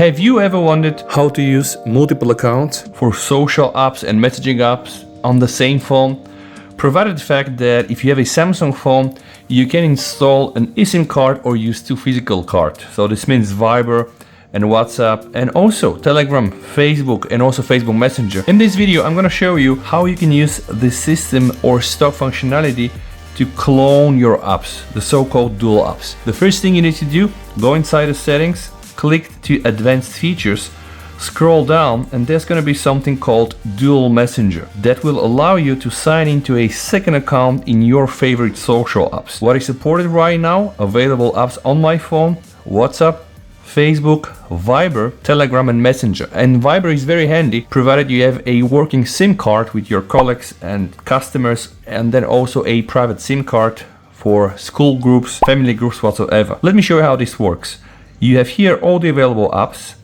Have you ever wondered how to use multiple accounts for social apps and messaging apps on the same phone? Provided the fact that if you have a Samsung phone, you can install an eSIM card or use two physical cards. So this means Viber and WhatsApp and also Telegram, Facebook and also Facebook Messenger. In this video, I'm going to show you how you can use this system or stock functionality to clone your apps, the so-called dual apps. The first thing you need to do, go inside the settings, click to advanced features, scroll down, and there's going to be something called Dual Messenger that will allow you to sign into a second account in your favorite social apps. What is supported right now? Available apps on my phone: WhatsApp, Facebook, Viber, Telegram and Messenger. And Viber is very handy provided you have a working SIM card with your colleagues and customers, and then also a private SIM card for school groups, family groups, whatsoever. Let me show you how this works. You have here all the available apps.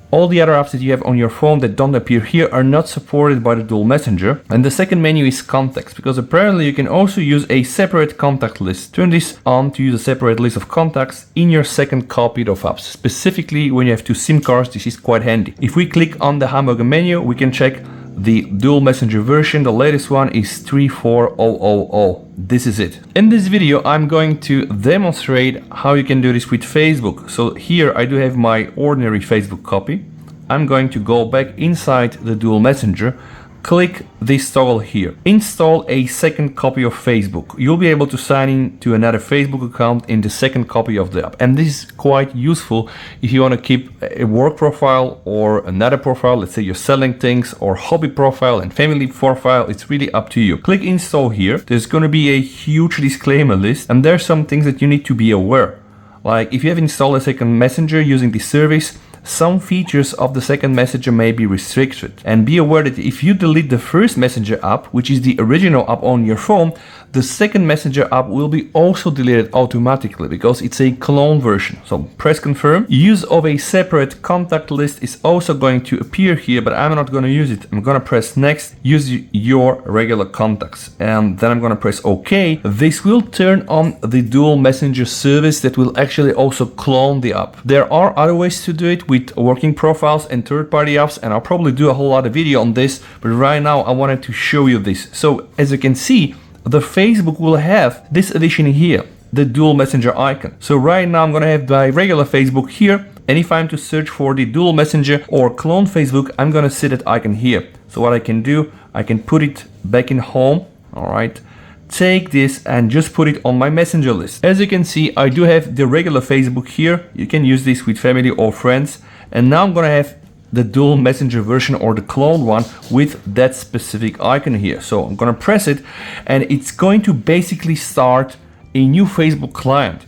All the other apps that you have on your phone that don't appear here are not supported by the Dual Messenger. And the second menu is contacts, because apparently you can also use a separate contact list. Turn this on to use a separate list of contacts in your second copy of apps. Specifically when you have two SIM cards, this is quite handy. If we click on the hamburger menu, we can check the Dual Messenger version. The latest one is 34000. This is it. In this video, I'm going to demonstrate how you can do this with Facebook. So here I do have my ordinary Facebook copy. I'm going to go back inside the Dual Messenger, click this toggle here. Install a second copy of Facebook. You'll be able to sign in to another Facebook account in the second copy of the app. And this is quite useful if you want to keep a work profile or another profile. Let's say you're selling things, or hobby profile and family profile. It's really up to you. Click install here. There's going to be a huge disclaimer list, and there's some things that you need to be aware. Like if you have installed a second messenger using this service, some features of the second messenger may be restricted. And be aware that if you delete the first messenger app, which is the original app on your phone, the second messenger app will be also deleted automatically because it's a clone version. So press confirm. Use of a separate contact list is also going to appear here, but I'm not going to use it. I'm going to press next. Use your regular contacts, and then I'm going to press OK. This will turn on the Dual Messenger service that will actually also clone the app. There are other ways to do it with working profiles and third-party apps, and I'll probably do a whole lot of video on this, but right now I wanted to show you this. So as you can see, the Facebook will have this addition here, the Dual Messenger icon. So right now I'm gonna have my regular Facebook here, and if I'm to search for the Dual Messenger or clone Facebook, I'm gonna see that icon here. So what I can do, I can put it back in home, all right? Take this and just put it on my messenger list. As you can see, I do have the regular Facebook here. You can use this with family or friends. And now I'm gonna have the Dual Messenger version or the clone one with that specific icon here. So I'm gonna press it, and it's going to basically start a new Facebook client.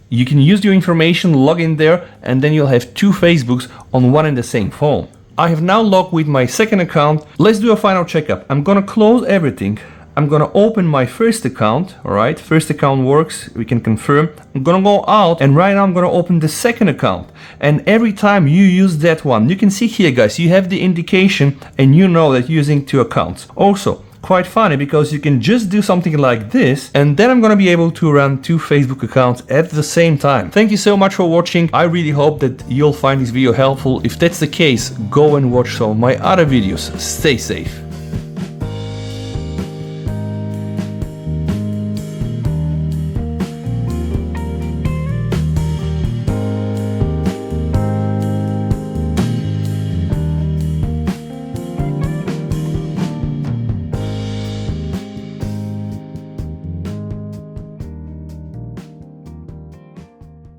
You can use your information, log in there, and then you'll have two Facebooks on one and the same phone. I have now logged with my second account. Let's do a final checkup. I'm gonna close everything. I'm gonna open my first account, all right? First account works, we can confirm. I'm gonna go out, and right now I'm gonna open the second account. And every time you use that one, you can see here, guys, you have the indication and you know that you're using two accounts. Also, quite funny because you can just do something like this, and then I'm gonna be able to run two Facebook accounts at the same time. Thank you so much for watching. I really hope that you'll find this video helpful. If that's the case, go and watch some of my other videos. Stay safe.